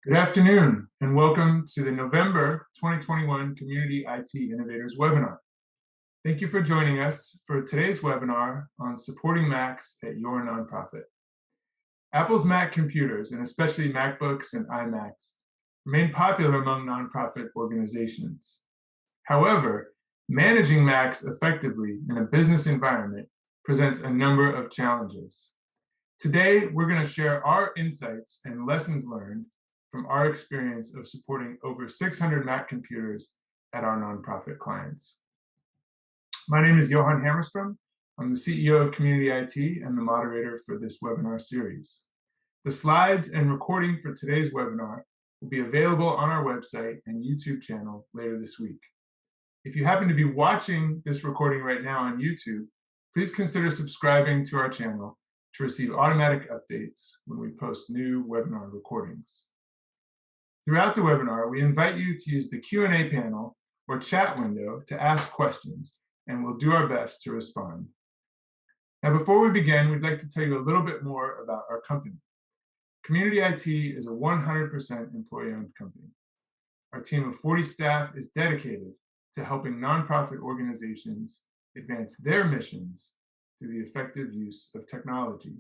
Good afternoon, and welcome to the November 2021 Community IT Innovators webinar. Thank you for joining us for today's webinar on supporting Macs at your nonprofit. Apple's Mac computers, and especially MacBooks and iMacs, remain popular among nonprofit organizations. However, managing Macs effectively in a business environment presents a number of challenges. Today, we're going to share our insights and lessons learned from our experience of supporting over 600 Mac computers at our nonprofit clients. My name is Johan Hammerstrom. I'm the CEO of CommunityIT and the moderator for this webinar series. The slides and recording for today's webinar will be available on our website and YouTube channel later this week. If you happen to be watching this recording right now on YouTube, please consider subscribing to our channel to receive automatic updates when we post new webinar recordings. Throughout the webinar, we invite you to use the Q&A panel or chat window to ask questions, and we'll do our best to respond. Now, before we begin, we'd like to tell you a little bit more about our company. CommunityIT is a 100% employee-owned company. Our team of 40 staff is dedicated to helping nonprofit organizations advance their missions through the effective use of technology.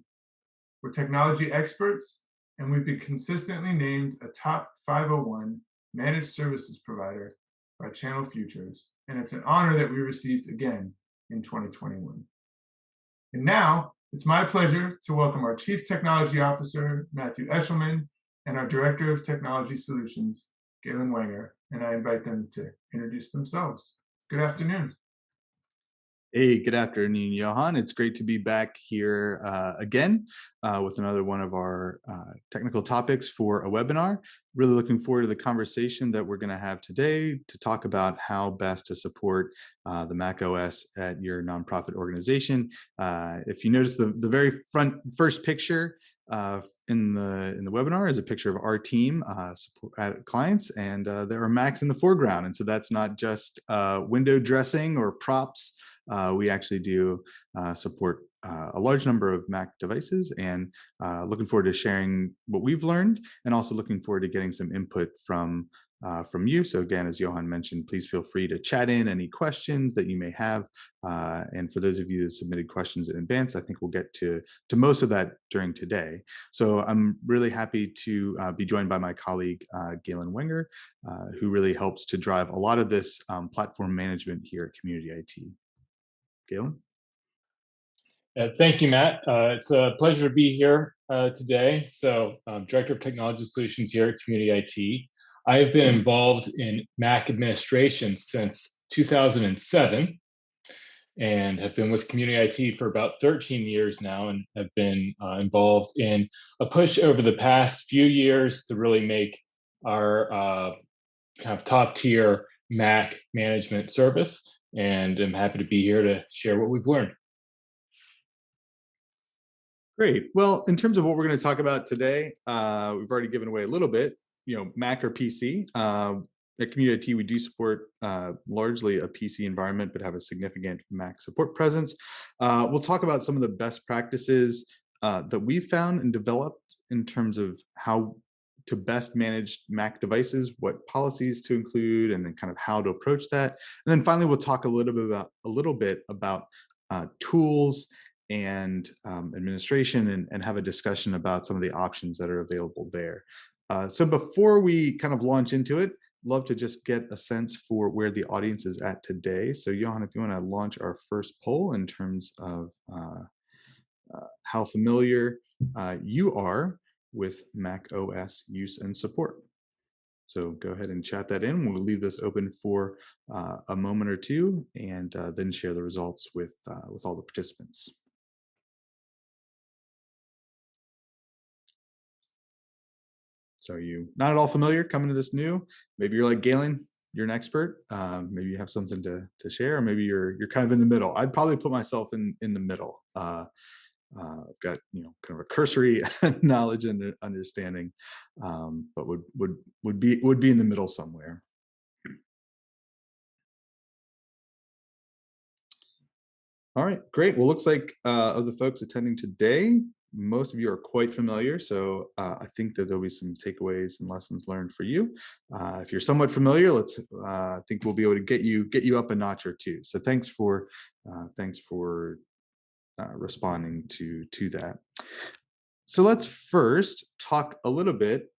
We're technology experts, and we've been consistently named a top 501 managed services provider by Channel Futures, and it's an honor that we received again in 2021. And now, it's my pleasure to welcome our Chief Technology Officer, Matthew Eshleman, and our Director of Technology Solutions, Galen Wenger, and I invite them to introduce themselves. Good afternoon. Hey, good afternoon, Johan. It's great to be back here again with another one of our technical topics for a webinar. Really looking forward to the conversation that we're going to have today to talk about how best to support the Mac OS at your nonprofit organization. If you notice the very first picture in the webinar is a picture of our team support clients, and there are Macs in the foreground. And so that's not just window dressing or props. We actually do support a large number of Mac devices, and looking forward to sharing what we've learned, and also looking forward to getting some input from you. So again, as Johan mentioned, please feel free to chat in any questions that you may have. And for those of you that submitted questions in advance, I think we'll get to most of that during today. So I'm really happy to be joined by my colleague, Galen Wenger, who really helps to drive a lot of this platform management here at CommunityIT. Galen? Thank you, Matt. It's a pleasure to be here today. So I'm Director of Technology Solutions here at CommunityIT. I have been involved in Mac administration since 2007 and have been with CommunityIT for about 13 years now, and have been involved in a push over the past few years to really make our kind of top tier Mac management service. And I'm happy to be here to share what we've learned. Great. Well, in terms of what we're going to talk about today, we've already given away a little bit, Mac or PC. At CommunityIT, we do support largely a PC environment, but have a significant Mac support presence. We'll talk about some of the best practices that we've found and developed in terms of how to best manage Mac devices, what policies to include, and then kind of how to approach that. And then finally, we'll talk a little bit about tools and administration, and have a discussion about some of the options that are available there. So before we kind of launch into it, love to just get a sense for where the audience is at today. So Johan, if you want to launch our first poll in terms of how familiar you are with Mac OS use and support. So go ahead and chat that in. We'll leave this open for a moment or two, and then share the results with all the participants. So are you not at all familiar coming to this new? Maybe you're like Galen, you're an expert. Maybe you have something to share, or maybe you're kind of in the middle. I'd probably put myself in the middle. I've got kind of a cursory knowledge and understanding, but would be in the middle somewhere. All right, great. Well, looks like of the folks attending today, most of you are quite familiar, so I think that there'll be some takeaways and lessons learned for you. If you're somewhat familiar, I think we'll be able to get you up a notch or two. So thanks for responding to that. So let's first talk a little bit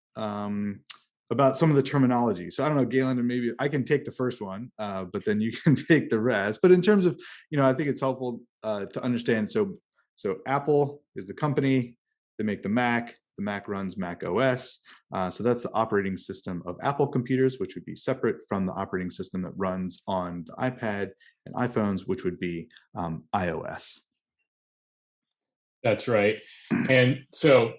about some of the terminology. So I don't know, Galen, and maybe I can take the first one, but then you can take the rest. But in terms of, I think it's helpful to understand. So Apple is the company. They make the Mac. The Mac runs Mac OS. So that's the operating system of Apple computers, which would be separate from the operating system that runs on the iPad and iPhones, which would be iOS. That's right. And so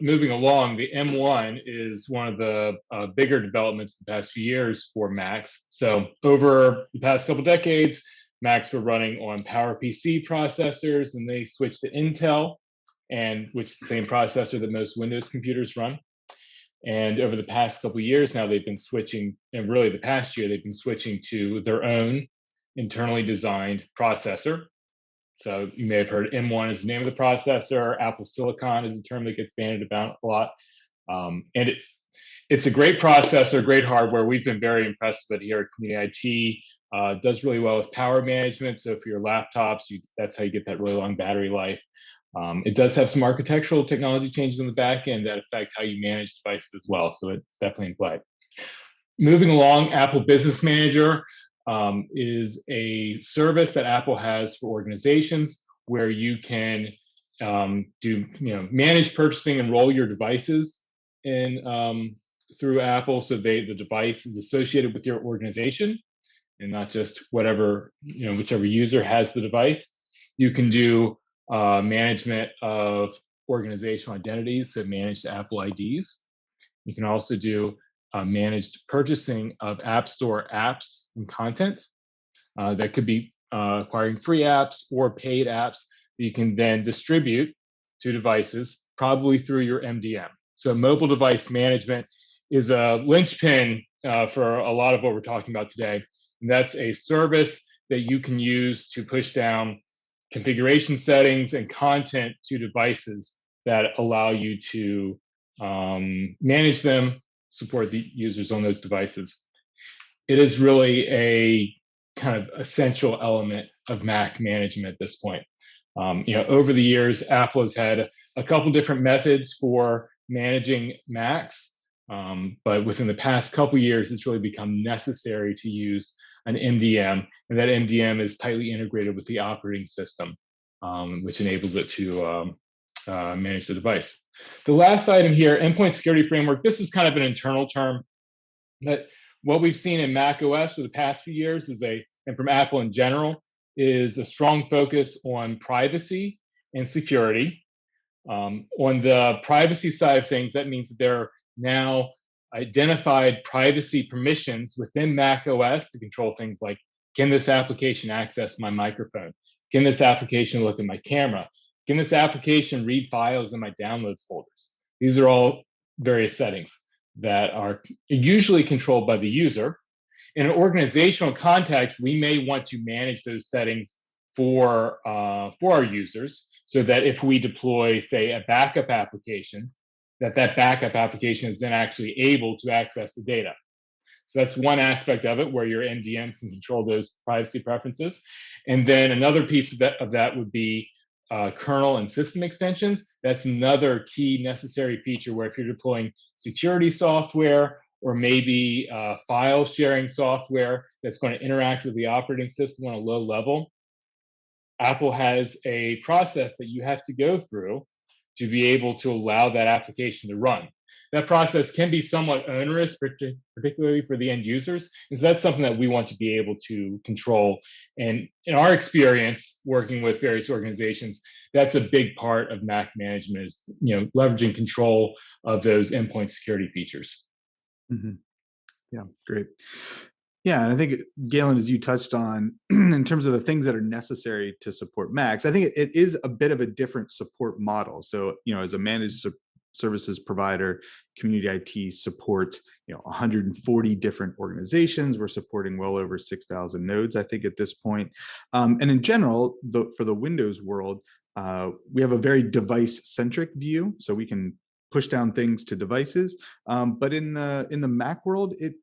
moving along, the M1 is one of the bigger developments the past few years for Macs. So over the past couple decades, Macs were running on PowerPC processors, and they switched to Intel, which is the same processor that most Windows computers run. And over the past couple of years now, they've been switching, and really the past year, they've been switching to their own internally designed processor. So you may have heard M1 is the name of the processor. Apple Silicon is a term that gets bandied about a lot. And it's a great processor, great hardware. We've been very impressed with it here at CommunityIT. It does really well with power management. So for your laptops, that's how you get that really long battery life. It does have some architectural technology changes on the back end that affect how you manage devices as well. So it's definitely in play. Moving along, Apple Business Manager is a service that Apple has for organizations where you can manage purchasing and roll your devices in through Apple, so the device is associated with your organization and not just whichever user has the device. You can do management of organizational identities, so managed Apple IDs. You can also do managed purchasing of App Store apps and content. That could be acquiring free apps or paid apps that you can then distribute to devices, probably through your MDM. So mobile device management is a linchpin for a lot of what we're talking about today. And that's a service that you can use to push down configuration settings and content to devices that allow you to manage them, support the users on those devices. It is really a kind of essential element of Mac management at this point. Over the years, Apple has had a couple different methods for managing Macs, but within the past couple years, it's really become necessary to use an MDM, and that MDM is tightly integrated with the operating system, which enables it to manage the device. The last item here, endpoint security framework. This is kind of an internal term. But what we've seen in Mac OS for the past few years and from Apple in general, is a strong focus on privacy and security. On the privacy side of things, that means that there are now identified privacy permissions within Mac OS to control things like, can this application access my microphone? Can this application look at my camera? Can this application read files in my downloads folders? These are all various settings that are usually controlled by the user. In an organizational context, we may want to manage those settings for our users, so that if we deploy, say, a backup application, that backup application is then actually able to access the data. So that's one aspect of it, where your MDM can control those privacy preferences. And then another piece of that would be kernel and system extensions. That's another key necessary feature, where if you're deploying security software or maybe file sharing software that's going to interact with the operating system on a low level, Apple has a process that you have to go through to be able to allow that application to run. That process can be somewhat onerous, particularly for the end users. And so that's something that we want to be able to control. And in our experience working with various organizations, that's a big part of Mac management, is leveraging control of those endpoint security features. Mm-hmm. Yeah, great. Yeah, and I think, Galen, as you touched on, in terms of the things that are necessary to support Macs, I think it is a bit of a different support model. So, as a managed services provider, CommunityIT supports 140 different organizations. We're supporting well over 6,000 nodes, I think, at this point. And in general, for the Windows world, we have a very device-centric view, so we can push down things to devices. But in the Mac world, it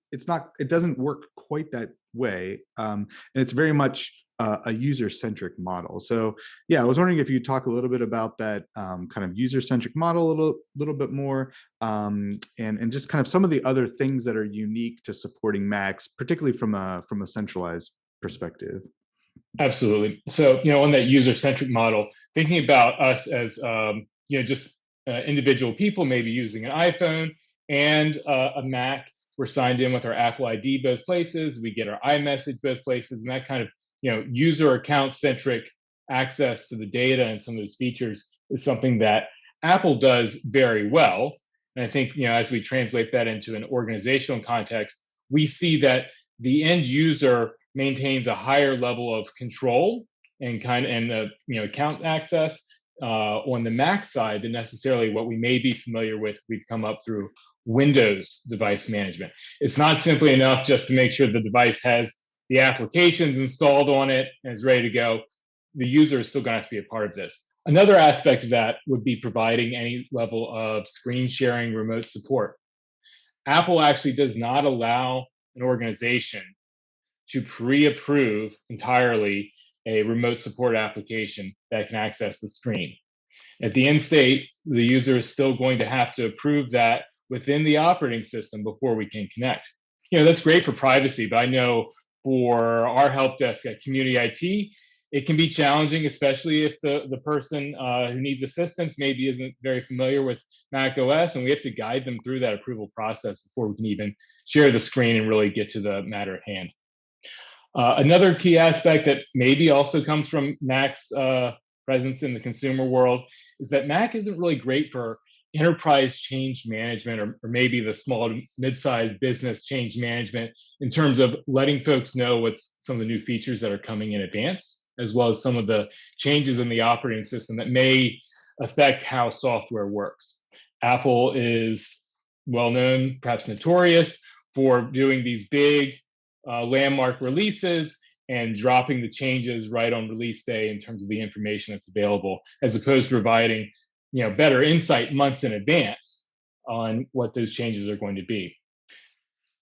doesn't work quite that way, and it's very much a user-centric model. So yeah, I was wondering if you'd talk a little bit about that kind of user-centric model a little bit more, and just kind of some of the other things that are unique to supporting Macs, particularly from a centralized perspective. Absolutely. So, on that user-centric model, thinking about us as, just individual people, maybe using an iPhone and a Mac, we're signed in with our Apple ID both places, we get our iMessage both places, and that kind of, user account-centric access to the data and some of those features is something that Apple does very well. And I think, as we translate that into an organizational context, we see that the end user maintains a higher level of control and account access on the Mac side than necessarily what we may be familiar with. We've come up through Windows device management. It's not simply enough just to make sure the device has the applications installed on it and is ready to go. The user is still going to have to be a part of this. Another aspect of that would be providing any level of screen sharing remote support. Apple actually does not allow an organization to pre-approve entirely a remote support application that can access the screen. At the end state, the user is still going to have to approve that within the operating system before we can connect. That's great for privacy, but I know for our help desk at CommunityIT, it can be challenging, especially if the person who needs assistance maybe isn't very familiar with Mac OS, and we have to guide them through that approval process before we can even share the screen and really get to the matter at hand. Another key aspect that maybe also comes from Mac's presence in the consumer world is that Mac isn't really great for enterprise change management, or maybe the small to mid-sized business change management, in terms of letting folks know what's some of the new features that are coming in advance, as well as some of the changes in the operating system that may affect how software works. Apple is well known, perhaps notorious, for doing these big landmark releases and dropping the changes right on release day in terms of the information that's available, as opposed to providing better insight months in advance on what those changes are going to be.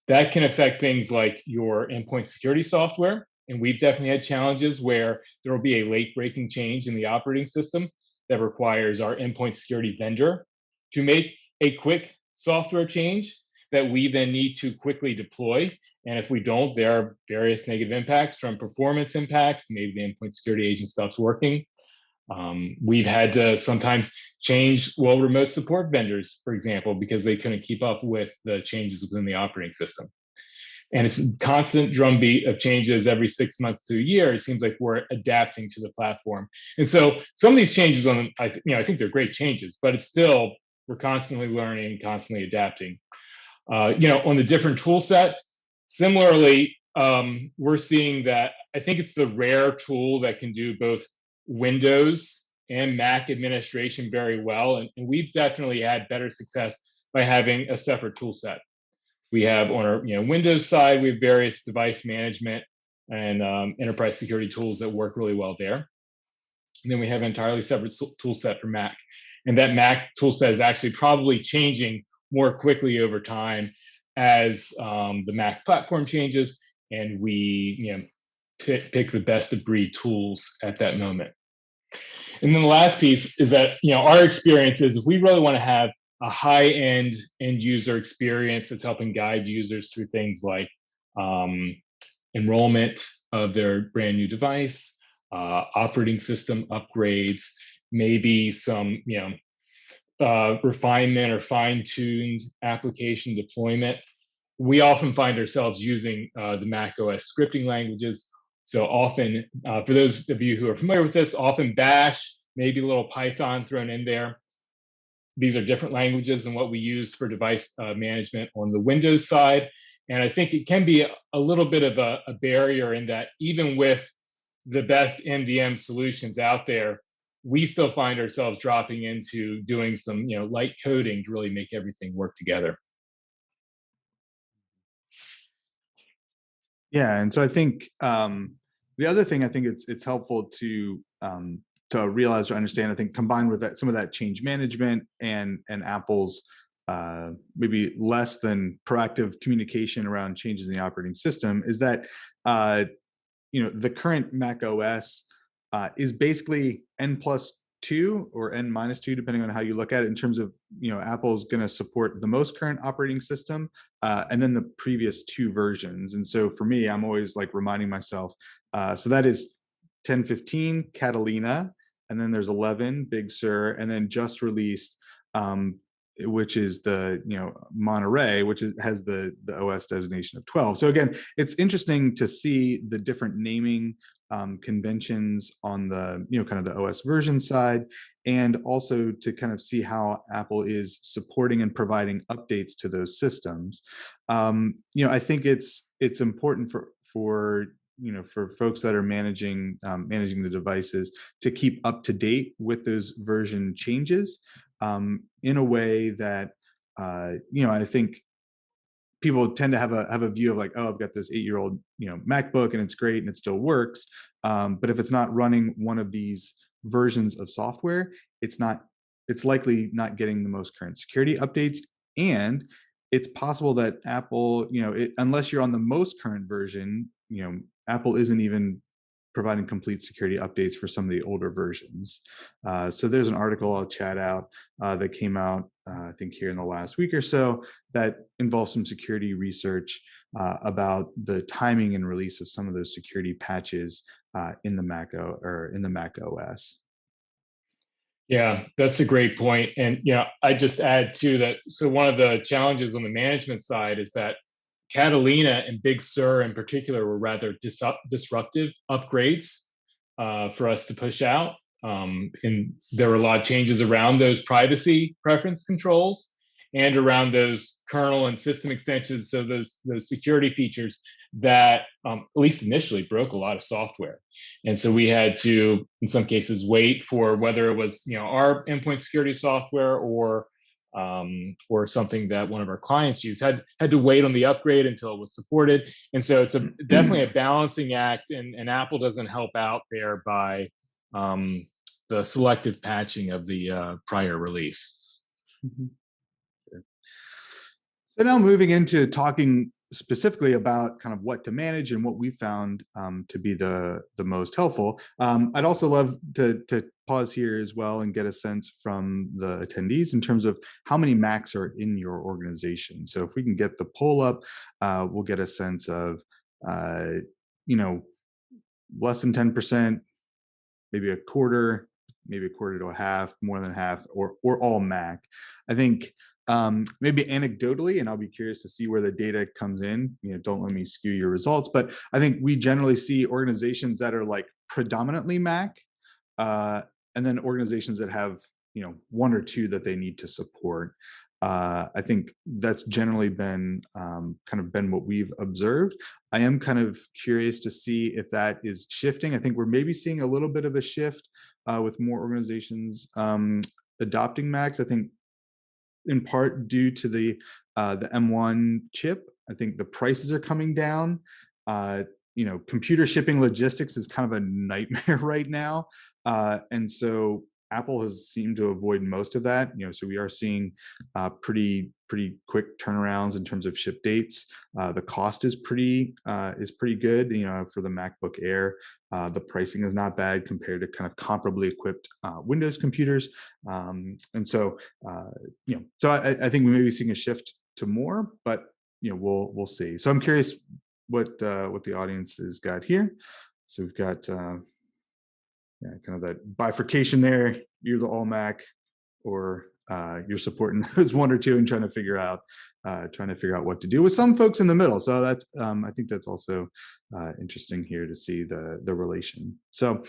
That can affect things like your endpoint security software, and we've definitely had challenges where there will be a late breaking change in the operating system that requires our endpoint security vendor to make a quick software change that we then need to quickly deploy. And if we don't, there are various negative impacts, from performance impacts, maybe the endpoint security agent stops working. We've had to sometimes change remote support vendors, for example, because they couldn't keep up with the changes within the operating system. And it's a constant drumbeat of changes every 6 months to a year. It seems like we're adapting to the platform. And so some of these changes I think they're great changes, but it's still, we're constantly learning, constantly adapting. On the different tool set, similarly, we're seeing that I think it's the rare tool that can do both Windows and Mac administration very well. And we've definitely had better success by having a separate tool set. We have on our Windows side, we have various device management and enterprise security tools that work really well there. And then we have an entirely separate tool set for Mac. And that Mac tool set is actually probably changing more quickly over time as the Mac platform changes, and we pick the best of breed tools at that moment. And then the last piece is that our experience is, if we really want to have a high-end end user experience that's helping guide users through things like enrollment of their brand new device, operating system upgrades, maybe some refinement or fine-tuned application deployment, we often find ourselves using the Mac OS scripting languages. So often, for those of you who are familiar with this, often Bash, maybe a little Python thrown in there. These are different languages than what we use for device management on the Windows side. And I think it can be a little bit of a barrier in that, even with the best MDM solutions out there, we still find ourselves dropping into doing some light coding to really make everything work together. Yeah, and so I think the other thing I think it's helpful to to realize or understand, I think combined with that, some of that change management and Apple's maybe less than proactive communication around changes in the operating system, is that the current Mac OS is basically N+2 or N-2, depending on how you look at it, in terms of, Apple's going to support the most current operating system and then the previous 2 versions. And so for me, I'm always like reminding myself, so that is 10.15 Catalina, and then there's 11 Big Sur, and then just released, which is the Monterey, which has the OS designation of 12. So again, it's interesting to see the different naming conventions on the kind of the OS version side, and also to kind of see how Apple is supporting and providing updates to those systems. I think it's important for folks that are managing the devices to keep up to date with those version changes in a way that I think people tend to have a view of like, oh, I've got this 8-year-old MacBook and it's great and it still works, but if it's not running one of these versions of software, it's likely not getting the most current security updates. And it's possible that Apple, unless you're on the most current version, Apple isn't even providing complete security updates for some of the older versions. So there's an article I'll chat out that came out, I think here in the last week or so, that involves some security research about the timing and release of some of those security patches in the Mac OS. Yeah, that's a great point. And I just add too that, so one of the challenges on the management side is that Catalina and Big Sur in particular were rather disruptive upgrades for us to push out. And there were a lot of changes around those privacy preference controls and around those kernel and system extensions, so those security features that, at least initially, broke a lot of software. And so we had to, in some cases, wait for whether it was our endpoint security software or something that one of our clients used, had to wait on the upgrade until it was supported. And so it's definitely a balancing act, and Apple doesn't help out there by the selective patching of the prior release. Mm-hmm. So now moving into talking specifically about kind of what to manage and what we found to be the most helpful. I'd also love to pause here as well and get a sense from the attendees in terms of how many Macs are in your organization. So if we can get the poll up, we'll get a sense of, less than 10%, maybe a quarter to a half, more than half, or all Mac. I think maybe anecdotally, and I'll be curious to see where the data comes in. Don't let me skew your results, but I think we generally see organizations that are like predominantly Mac, and then organizations that have 1 or 2 that they need to support. I think that's generally been what we've observed. I am kind of curious to see if that is shifting. I think we're maybe seeing a little bit of a shift with more organizations adopting Macs. I think in part due to the M1 chip. I think the prices are coming down. Computer shipping logistics is kind of a nightmare right now, and so Apple has seemed to avoid most of that. So we are seeing pretty quick turnarounds in terms of ship dates. The cost is pretty good. For the MacBook Air, the pricing is not bad compared to kind of comparably equipped Windows computers. And so so I think we may be seeing a shift to more, but we'll see. So I'm curious what the audience has got here. So we've got kind of that bifurcation there. You're the all Mac, or you're supporting those 1 or 2 and trying to figure out what to do, with some folks in the middle. So that's I think that's also interesting here to see the relation. So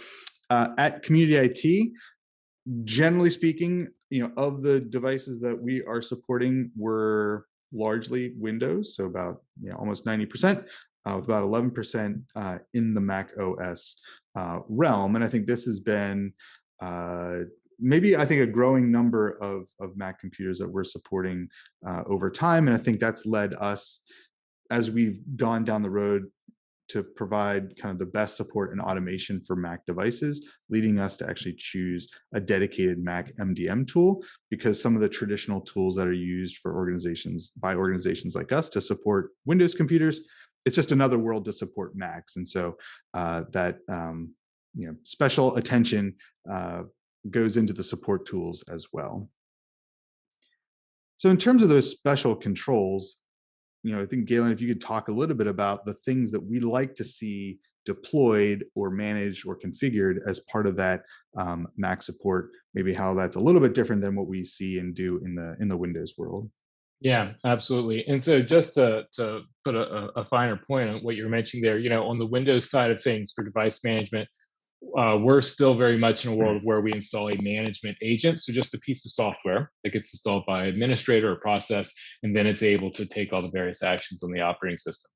at CommunityIT, generally speaking, of the devices that we are supporting were largely Windows, so about almost 90%, with about 11% in the Mac OS realm. And I think this has been maybe a growing number of Mac computers that we're supporting over time. And I think that's led us, as we've gone down the road to provide kind of the best support and automation for Mac devices, leading us to actually choose a dedicated Mac MDM tool, because some of the traditional tools that are used for organizations like us to support Windows computers, it's just another world to support Macs. And so special attention goes into the support tools as well. So in terms of those special controls, I think, Galen, if you could talk a little bit about the things that we like to see deployed or managed or configured as part of that Mac support, maybe how that's a little bit different than what we see and do in the Windows world. Yeah, absolutely. And so just to put a finer point on what you're mentioning there, on the Windows side of things for device management, we're still very much in a world where we install a management agent. So just a piece of software that gets installed by an administrator or process, and then it's able to take all the various actions on the operating system.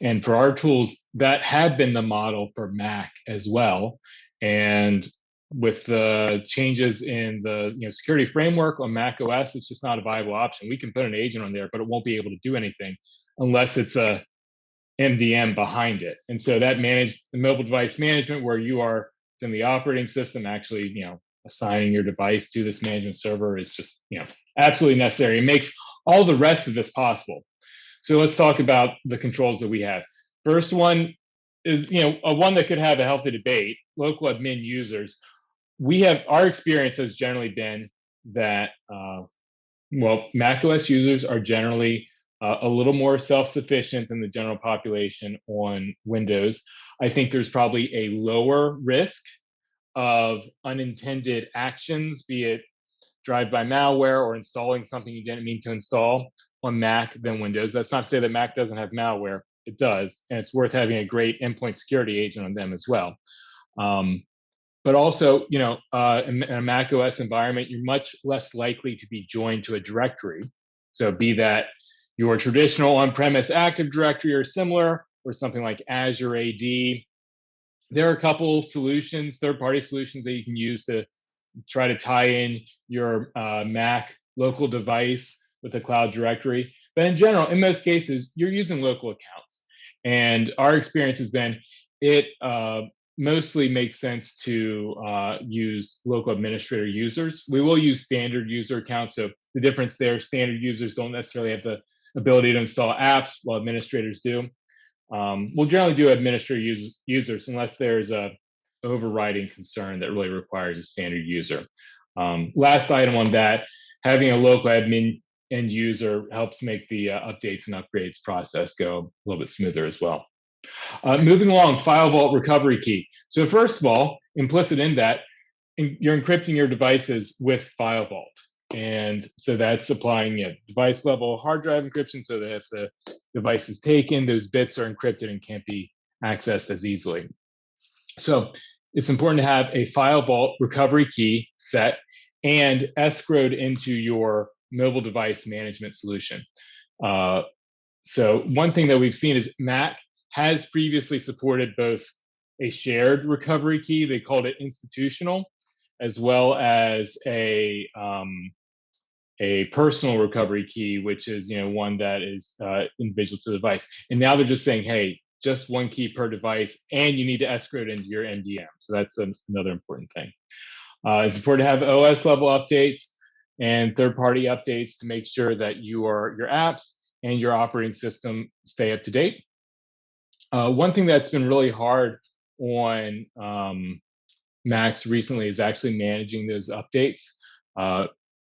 And for our tools, that had been the model for Mac as well. And with the changes in the security framework on Mac OS, it's just not a viable option. We can put an agent on there, but it won't be able to do anything unless it's a MDM behind it. And so that the mobile device management, where you are in the operating system actually assigning your device to this management server, is just absolutely necessary. It makes all the rest of this possible. So let's talk about the controls that we have. First one is one that could have a healthy debate: local admin users. Our experience has generally been that Mac OS users are generally a little more self-sufficient than the general population on Windows. I think there's probably a lower risk of unintended actions, be it drive-by malware or installing something you didn't mean to install on Mac than Windows. That's not to say that Mac doesn't have malware. It does, and it's worth having a great endpoint security agent on them as well. But also, in a Mac OS environment, you're much less likely to be joined to a directory. So be that your traditional on-premise Active Directory or similar, or something like Azure AD. There are a couple solutions, third-party solutions that you can use to try to tie in your Mac local device with a cloud directory. But in general, in most cases, you're using local accounts. And our experience has been it mostly makes sense to use local administrator users. We will use standard user accounts. So the difference there, standard users don't necessarily have the ability to install apps, while administrators do. We'll generally do administrator users unless there's a overriding concern that really requires a standard user. Last item on that, having a local admin end user helps make the updates and upgrades process go a little bit smoother as well. Moving along, file vault recovery key. So first of all, implicit in that, you're encrypting your devices with file vault. And so that's applying device level hard drive encryption, so that if the device is taken, those bits are encrypted and can't be accessed as easily. So it's important to have a file vault recovery key set and escrowed into your mobile device management solution. So one thing that we've seen is Mac has previously supported both a shared recovery key, they called it institutional, as well as a personal recovery key, which is one that is individual to the device. And now they're just saying, hey, just one key per device, and you need to escrow it into your MDM. So that's another important thing. It's important to have OS level updates and third-party updates to make sure that your apps and your operating system stay up to date. One thing that's been really hard on Macs recently is actually managing those updates.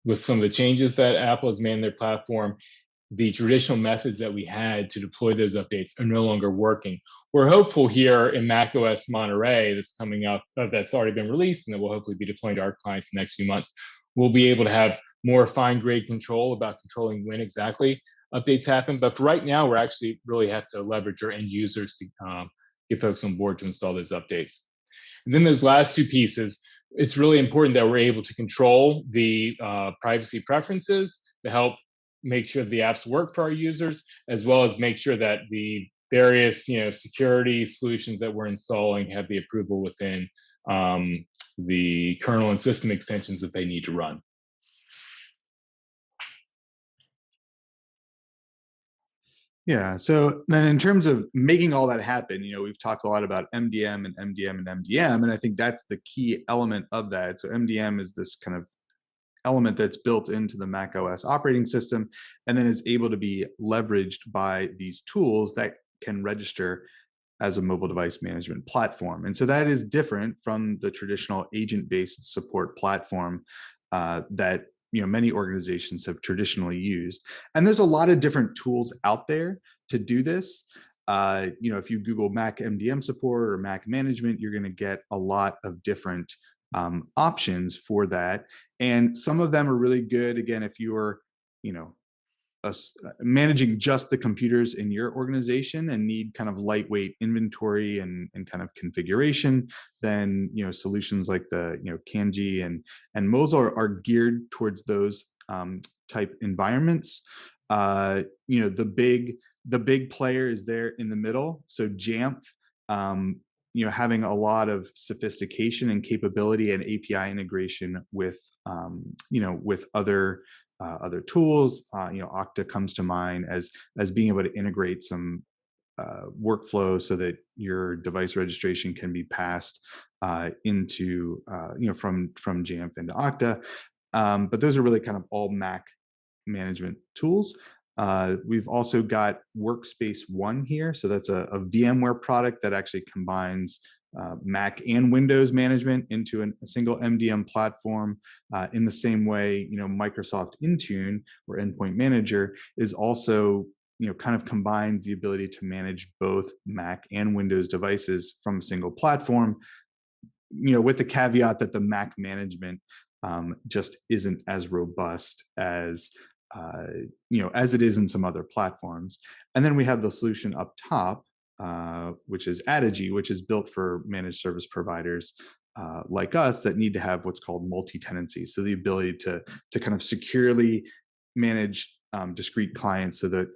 With some of the changes that Apple has made in their platform, the traditional methods that we had to deploy those updates are no longer working. We're hopeful here in macOS Monterey that's coming up, that's already been released, and that we'll hopefully be deploying to our clients in the next few months. We'll be able to have more fine-grained control about controlling when exactly updates happen. But for right now, we're actually really have to leverage our end users to get folks on board to install those updates. And then those last two pieces, it's really important that we're able to control the privacy preferences to help make sure the apps work for our users, as well as make sure that the various security solutions that we're installing have the approval within the kernel and system extensions that they need to run. Yeah. So then in terms of making all that happen, we've talked a lot about MDM and MDM and MDM, and I think that's the key element of that. So MDM is this kind of element that's built into the Mac OS operating system and then is able to be leveraged by these tools that can register as a mobile device management platform. And so that is different from the traditional agent-based support platform that many organizations have traditionally used. And there's a lot of different tools out there to do this. If you Google Mac MDM support or Mac management, you're going to get a lot of different options for that. And some of them are really good. Again, if you're, managing just the computers in your organization and need kind of lightweight inventory and kind of configuration, then solutions like the Kanji and Mosel are geared towards those type environments. The big player is there in the middle. So Jamf, having a lot of sophistication and capability and API integration with with other tools. Okta comes to mind as being able to integrate some workflow so that your device registration can be passed into from Jamf into Okta. But those are really kind of all Mac management tools. We've also got Workspace ONE here. So that's a VMware product that actually combines Mac and Windows management into a single MDM platform. In the same way, Microsoft Intune or Endpoint Manager is also kind of combines the ability to manage both Mac and Windows devices from a single platform. With the caveat that the Mac management just isn't as robust as as it is in some other platforms. And then we have the solution up top, which is Adigi, which is built for managed service providers like us that need to have what's called multi-tenancy. So the ability to kind of securely manage discrete clients so that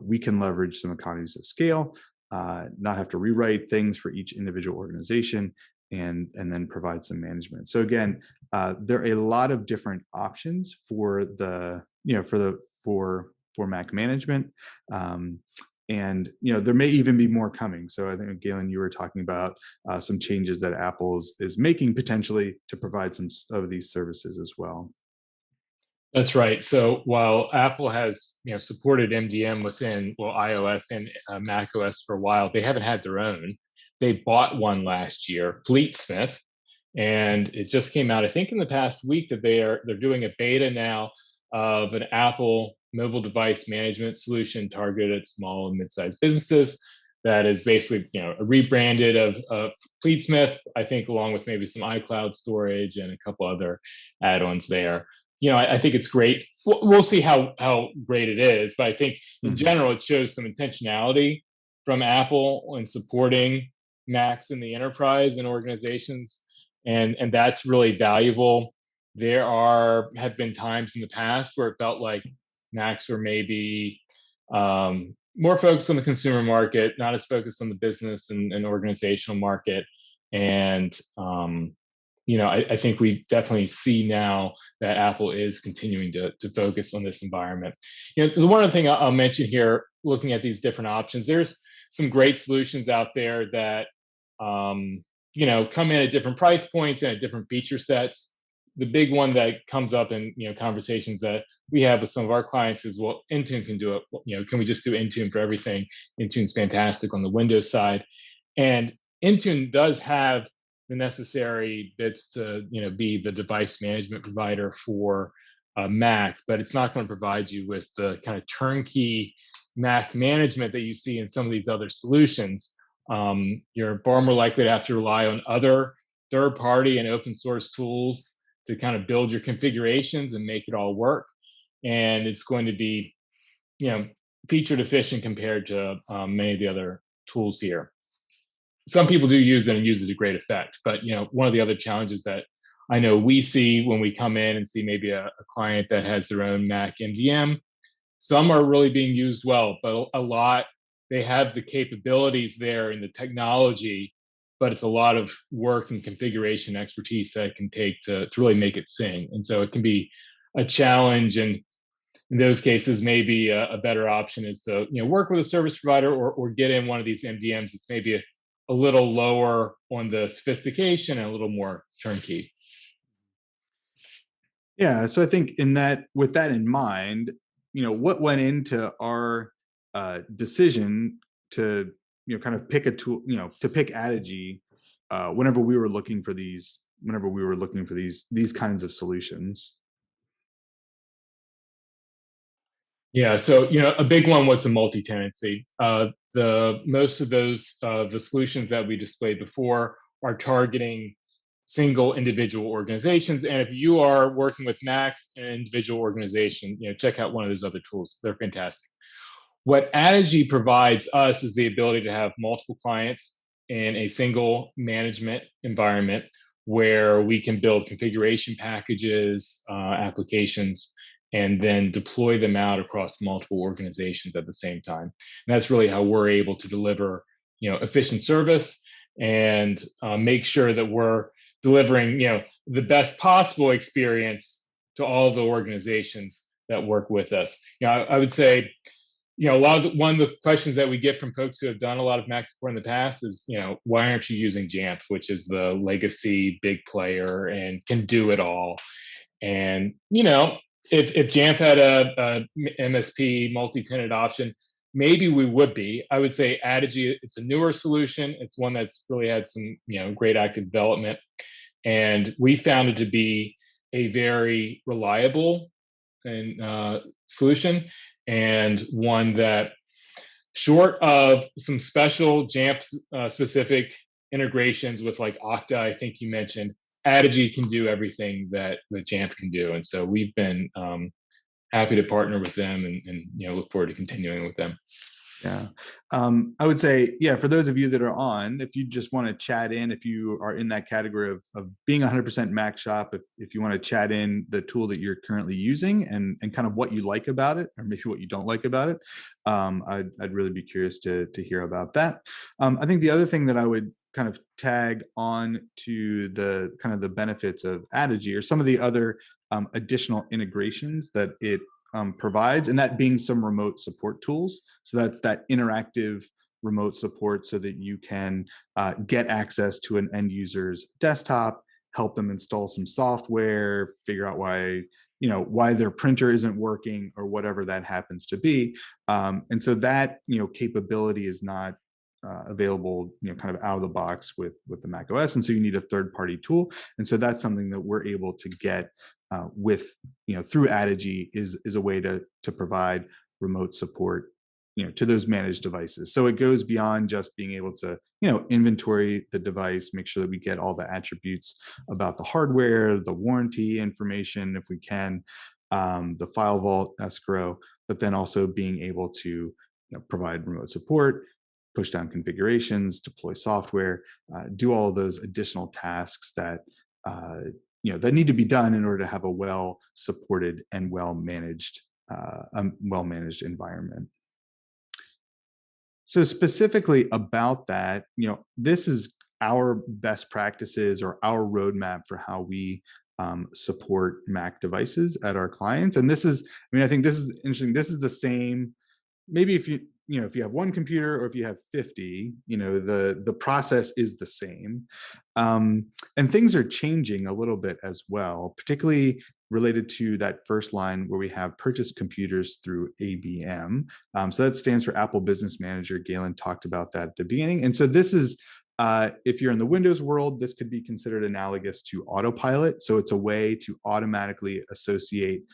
we can leverage some economies of scale, not have to rewrite things for each individual organization, and then provide some management. So again, there are a lot of different options for the for Mac management. And there may even be more coming. So I think, Galen, you were talking about some changes that Apple is making potentially to provide some of these services as well. That's right. So while Apple has supported MDM within iOS and Mac OS for a while, they haven't had their own. They bought one last year, Fleetsmith, and it just came out, I think, in the past week that they're doing a beta now of an Apple mobile device management solution targeted at small and mid-sized businesses. That is basically rebranded of Fleetsmith, I think, along with maybe some iCloud storage and a couple other add-ons there. I think it's great. We'll see how great it is, but I think in general it shows some intentionality from Apple in supporting Macs in the enterprise and organizations, and that's really valuable. There have been times in the past where it felt like Macs were maybe more focused on the consumer market, not as focused on the business and organizational market. And I think we definitely see now that Apple is continuing to focus on this environment. The one other thing I'll mention here, looking at these different options, there's some great solutions out there that come in at different price points and at different feature sets. The big one that comes up in conversations that we have with some of our clients is, well, Intune can do it. Can we just do Intune for everything? Intune's fantastic on the Windows side, and Intune does have the necessary bits to be the device management provider for Mac, but it's not going to provide you with the kind of turnkey Mac management that you see in some of these other solutions. You're far more likely to have to rely on other third-party and open source tools to kind of build your configurations and make it all work. And it's going to be, feature deficient compared to many of the other tools here. Some people do use it and use it to great effect, but one of the other challenges that I know we see when we come in and see maybe a client that has their own Mac MDM, some are really being used well, but a lot, they have the capabilities there and the technology, but it's a lot of work and configuration expertise that it can take to really make it sing. And so it can be a challenge. And in those cases, maybe a better option is to work with a service provider or get in one of these MDMs that's maybe a little lower on the sophistication and a little more turnkey. Yeah, so I think with that in mind, what went into our decision to kind of pick a tool, to pick Adigy whenever we were looking for these kinds of solutions. Yeah, so a big one was the multi-tenancy. The most of those the solutions that we displayed before are targeting single individual organizations, and if you are working with Macs and individual organization, check out one of those other tools. They're fantastic. What Adigy provides us is the ability to have multiple clients in a single management environment where we can build configuration packages, applications, and then deploy them out across multiple organizations at the same time. And that's really how we're able to deliver, efficient service and make sure that we're delivering, the best possible experience to all the organizations that work with us. I would say, one of the questions that we get from folks who have done a lot of Mac support in the past is, why aren't you using Jamf, which is the legacy big player and can do it all? And if Jamf had a MSP multi-tenant option, maybe we would be. I would say Adigy, it's a newer solution. It's one that's really had some great active development, and we found it to be a very reliable and solution, and one that, short of some special Jamf specific integrations with like Okta, I think you mentioned, Adigy can do everything that Jamf can do. And so we've been happy to partner with them and look forward to continuing with them. Yeah. I would say, for those of you that are on, if you just want to chat in, if you are in that category of being 100% Mac shop, if you want to chat in the tool that you're currently using and kind of what you like about it, or maybe what you don't like about it, I'd really be curious to hear about that. I think the other thing that I would kind of tag on to the kind of the benefits of Adigy or some of the other additional integrations that it provides, and that being some remote support tools. So that's that interactive remote support so that you can get access to an end user's desktop, help them install some software, figure out why their printer isn't working or whatever that happens to be. And so that capability is not available kind of out of the box with the Mac OS, and so you need a third-party tool. And so that's something that we're able to get with through Adigy is a way to provide remote support to those managed devices. So it goes beyond just being able to inventory the device, make sure that we get all the attributes about the hardware, the warranty information if we can, the file vault escrow, but then also being able to provide remote support, push down configurations, deploy software, do all of those additional tasks that that need to be done in order to have a well-supported and well-managed environment. So specifically about that, this is our best practices or our roadmap for how we support Mac devices at our clients. And this is, I think this is interesting. This is the same, maybe if you have one computer or if you have 50, the process is the same. And things are changing a little bit as well, particularly related to that first line where we have purchased computers through ABM. So that stands for Apple Business Manager. Galen talked about that at the beginning. And so this is, if you're in the Windows world, this could be considered analogous to Autopilot. So it's a way to automatically associate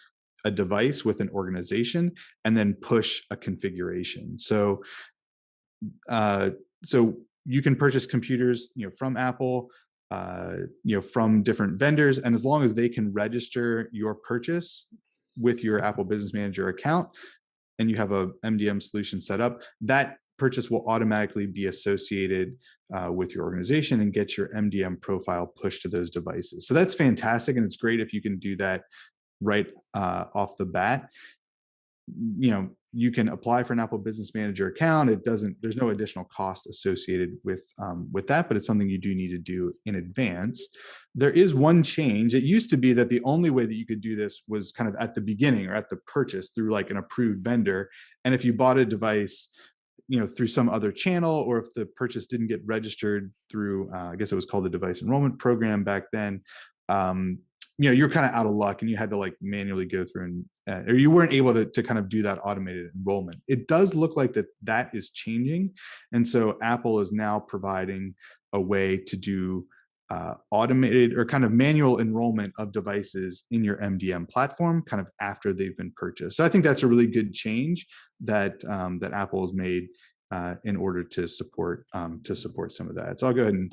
a device with an organization and then push a configuration. So you can purchase computers, from Apple, from different vendors, and as long as they can register your purchase with your Apple Business Manager account, and you have a MDM solution set up, that purchase will automatically be associated with your organization and get your MDM profile pushed to those devices. So that's fantastic, and it's great if you can do that right off the bat. you can apply for an Apple Business Manager account. There's no additional cost associated with that, but it's something you do need to do in advance. There is one change. It used to be that the only way that you could do this was kind of at the beginning or at the purchase through like an approved vendor. And if you bought a device, through some other channel, or if the purchase didn't get registered through, I guess it was called the device enrollment program back then, you're kind of out of luck and you had to like manually go through and, or you weren't able to kind of do that automated enrollment. It does look like that is changing. And so Apple is now providing a way to do automated or kind of manual enrollment of devices in your MDM platform kind of after they've been purchased. So I think that's a really good change that Apple has made in order to support some of that. So I'll go ahead and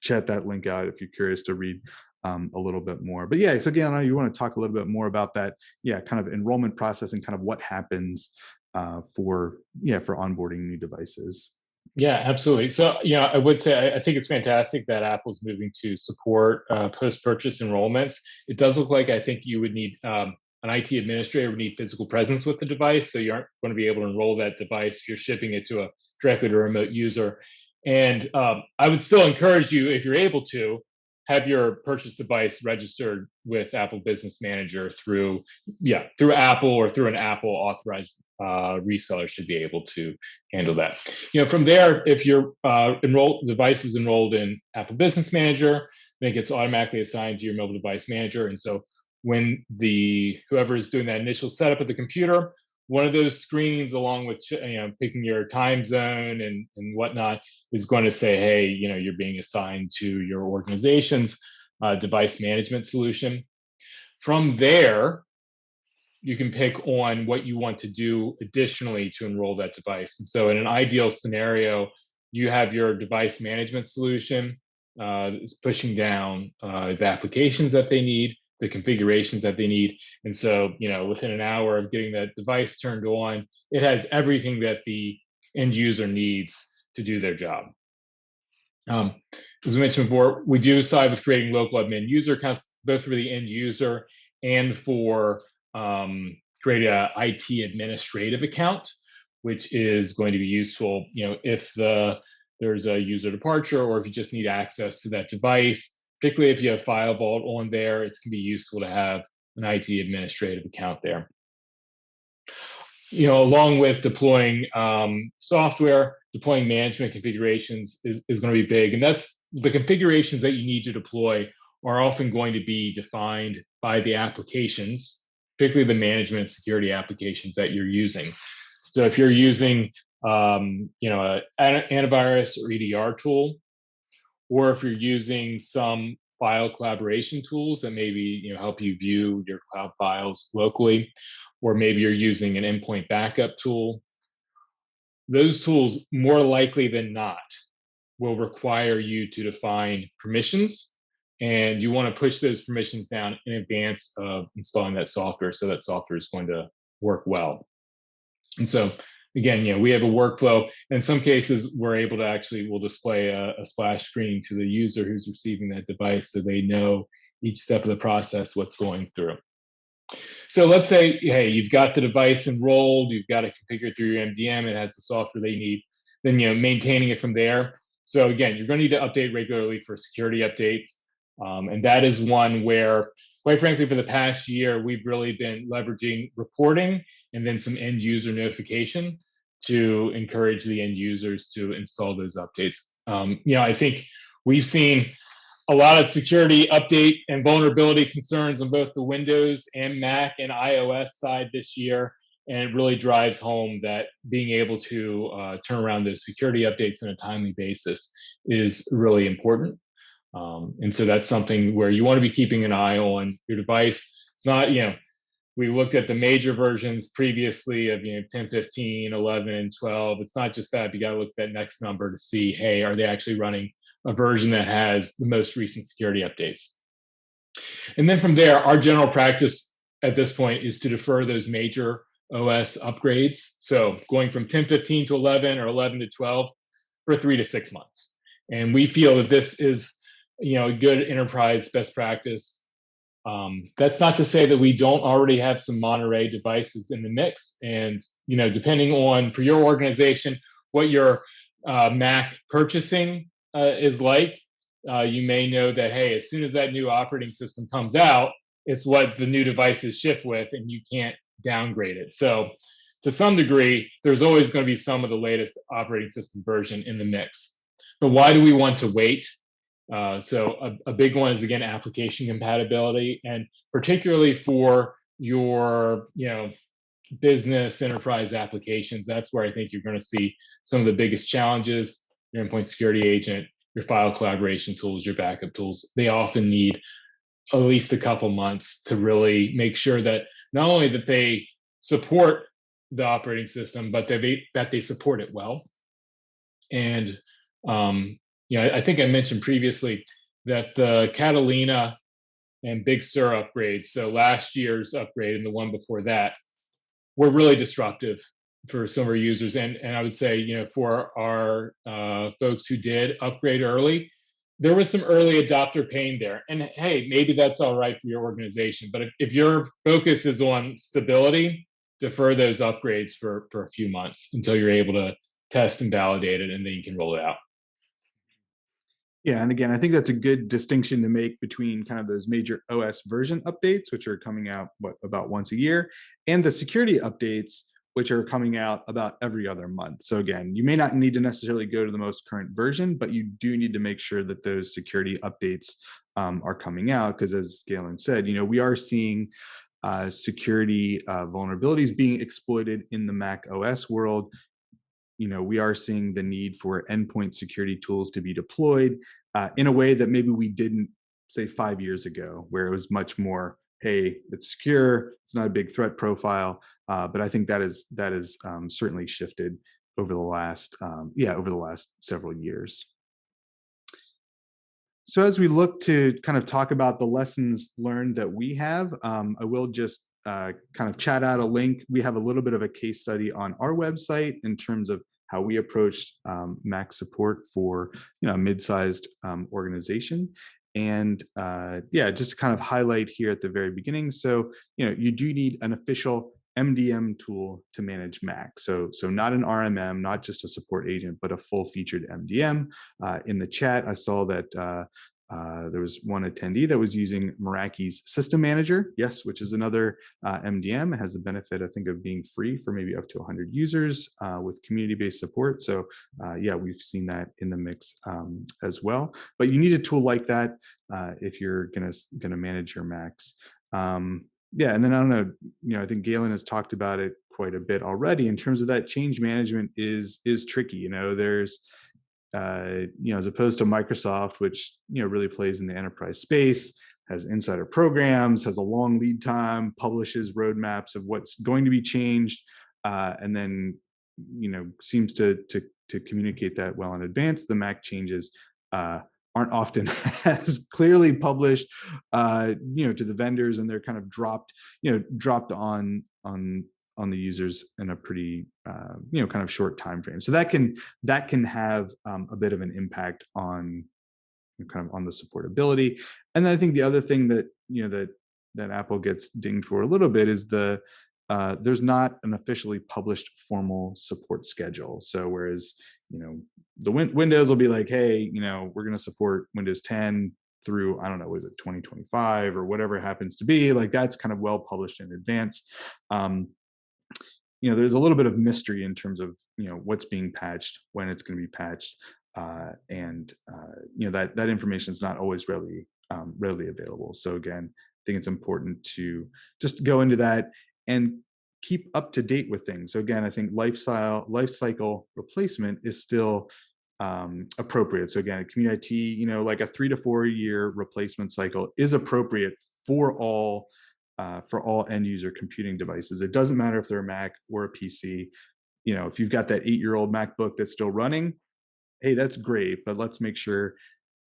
chat that link out if you're curious to read a little bit more. But yeah, so again, you want to talk a little bit more about that, kind of enrollment process and kind of what happens for onboarding new devices. Yeah, absolutely. So, I would say I think it's fantastic that Apple's moving to support post-purchase enrollments. It does look like I think you would need an IT administrator would need physical presence with the device, so you aren't going to be able to enroll that device if you're shipping it directly to a remote user. And I would still encourage you, if you're able to, have your purchase device registered with Apple Business Manager through Apple or through an Apple authorized reseller should be able to handle that. From there, if your device is enrolled in Apple Business Manager, then it gets automatically assigned to your mobile device manager. And so when whoever is doing that initial setup of the computer, one of those screens, along with picking your time zone and whatnot, is going to say, hey, you're being assigned to your organization's device management solution. From there, you can pick on what you want to do additionally to enroll that device. And so in an ideal scenario, you have your device management solution pushing down the applications that they need, the configurations that they need. And so, within an hour of getting that device turned on, it has everything that the end user needs to do their job. As I mentioned before, we do side with creating local admin user accounts, both for the end user and for create a IT administrative account, which is going to be useful, if there's a user departure or if you just need access to that device. Particularly if you have File Vault on there, it can be useful to have an IT administrative account there. Along with deploying software, deploying management configurations is going to be big. And that's the configurations that you need to deploy are often going to be defined by the applications, particularly the management security applications that you're using. So if you're using an antivirus or EDR tool, or if you're using some file collaboration tools that maybe help you view your cloud files locally, or maybe you're using an endpoint backup tool, those tools more likely than not will require you to define permissions, and you want to push those permissions down in advance of installing that software so that software is going to work well. And so again, we have a workflow. In some cases, we're able to we'll display a splash screen to the user who's receiving that device so they know each step of the process, what's going through. So let's say, hey, you've got the device enrolled, you've got it configured through your MDM, it has the software they need, then maintaining it from there. So again, you're going to need to update regularly for security updates. And that is one where, quite frankly, for the past year, we've really been leveraging reporting and then some end user notification to encourage the end users to install those updates. I think we've seen a lot of security update and vulnerability concerns on both the Windows and Mac and iOS side this year. And it really drives home that being able to turn around those security updates on a timely basis is really important. And so that's something where you want to be keeping an eye on your device. It's not, we looked at the major versions previously of 10, 15, 11, and 12. It's not just that. You got to look at that next number to see, hey, are they actually running a version that has the most recent security updates? And then from there, our general practice at this point is to defer those major OS upgrades. So going from 10.15 to 11 or 11 to 12 for 3 to 6 months. And we feel that this is a good enterprise best practice. That's not to say that we don't already have some Monterey devices in the mix. And, depending on, for your organization, what your Mac purchasing is like, you may know that, hey, as soon as that new operating system comes out, it's what the new devices ship with, and you can't downgrade it. So to some degree, there's always going to be some of the latest operating system version in the mix. But why do we want to wait? So a big one is, again, application compatibility, and particularly for your business enterprise applications. That's where I think you're going to see some of the biggest challenges. Your endpoint security agent, your file collaboration tools, your backup tools, they often need at least a couple months to really make sure that not only that they support the operating system, but that they support it well. And I think I mentioned previously that the Catalina and Big Sur upgrades, so last year's upgrade and the one before that, were really disruptive for some of our users. And I would say, for our folks who did upgrade early, there was some early adopter pain there. And hey, maybe that's all right for your organization. But if your focus is on stability, defer those upgrades for a few months until you're able to test and validate it, and then you can roll it out. Yeah, and again, I think that's a good distinction to make between kind of those major OS version updates, which are coming out about once a year, and the security updates, which are coming out about every other month. So again, you may not need to necessarily go to the most current version, but you do need to make sure that those security updates are coming out, because as Galen said, we are seeing security vulnerabilities being exploited in the Mac OS world. We are seeing the need for endpoint security tools to be deployed in a way that maybe we didn't, say, 5 years ago, where it was much more, hey, it's secure, it's not a big threat profile. But I think that is certainly shifted over the last several years. So as we look to kind of talk about the lessons learned that we have, I will just kind of chat out a link. We have a little bit of a case study on our website in terms of how we approached Mac support for a mid-sized organization. And just to kind of highlight here at the very beginning. So you do need an official MDM tool to manage Mac. So not an RMM, not just a support agent, but a full-featured MDM. In the chat, I saw that there was one attendee that was using Meraki's System Manager, yes, which is another MDM. It has the benefit, I think, of being free for maybe up to 100 users with community-based support. So we've seen that in the mix as well. But you need a tool like that if you're gonna manage your Macs. And then I don't know, I think Galen has talked about it quite a bit already in terms of that change management is tricky. There's as opposed to Microsoft, which really plays in the enterprise space, has insider programs, has a long lead time, publishes roadmaps of what's going to be changed, and then seems to communicate that well in advance. The Mac changes aren't often as clearly published, to the vendors, and they're kind of dropped on the users in a pretty kind of short time frame. So that can have a bit of an impact on kind of on the supportability. And then I think the other thing that that Apple gets dinged for a little bit is there's not an officially published formal support schedule. So whereas the Windows will be like, hey, we're going to support Windows 10 through, I don't know, was it 2025 or whatever it happens to be, like that's kind of well published in advance. There's a little bit of mystery in terms of what's being patched, when it's going to be patched, and that information is not always readily available. So again, I think it's important to just go into that and keep up to date with things. So again, I think life cycle replacement is still appropriate. So again, CommunityIT, like a 3 to 4 year replacement cycle is appropriate for all end user computing devices. It doesn't matter if they're a Mac or a PC. If you've got that 8-year-old MacBook that's still running, hey, that's great, but let's make sure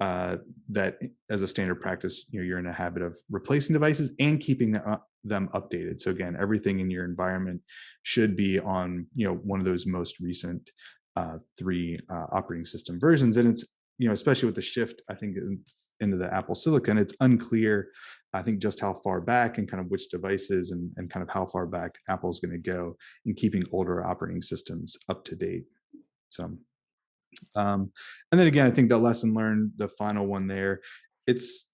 that as a standard practice, you're in a habit of replacing devices and keeping them updated. So again, everything in your environment should be on one of those most recent 3 operating system versions. And it's especially with the shift, I think, into the Apple Silicon, it's unclear, I think, just how far back and kind of which devices and kind of how far back Apple's going to go in keeping older operating systems up to date. So, and then again, I think the lesson learned, the final one there, it's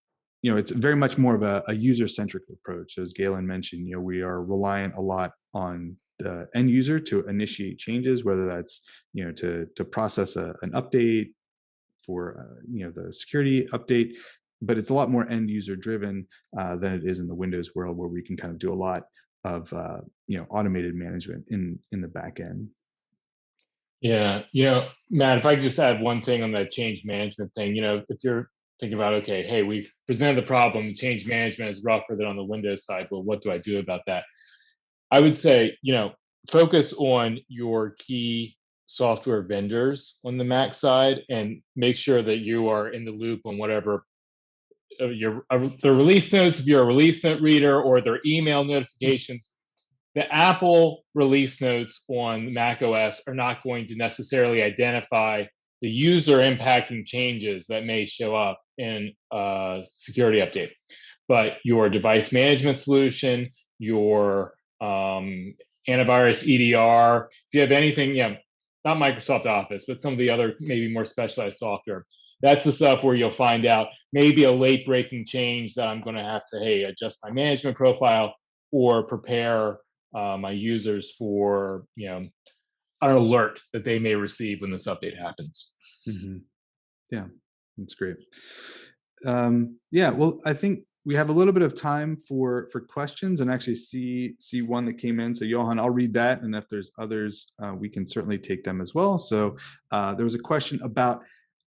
very much more of a user-centric approach. As Galen mentioned, we are reliant a lot on the end user to initiate changes, whether that's, to process an update for, the security update, but it's a lot more end user driven than it is in the Windows world, where we can kind of do a lot of, automated management in the back end. Yeah, Matt, if I could just add one thing on that change management thing, if you're thinking about, okay, hey, we've presented the problem, change management is rougher than on the Windows side, well, what do I do about that? I would say, focus on your key software vendors on the Mac side and make sure that you are in the loop on whatever the release notes, if you're a release note reader, or their email notifications. The Apple release notes on Mac OS are not going to necessarily identify the user impacting changes that may show up in a security update. But your device management solution, your antivirus EDR, if you have anything, not Microsoft Office, but some of the other maybe more specialized software, that's the stuff where you'll find out maybe a late breaking change that I'm going to have to, adjust my management profile or prepare my users for, an alert that they may receive when this update happens. Mm-hmm. Yeah, that's great. Well, I think we have a little bit of time for questions, and actually see one that came in. So Johan, I'll read that, and if there's others, we can certainly take them as well. So there was a question about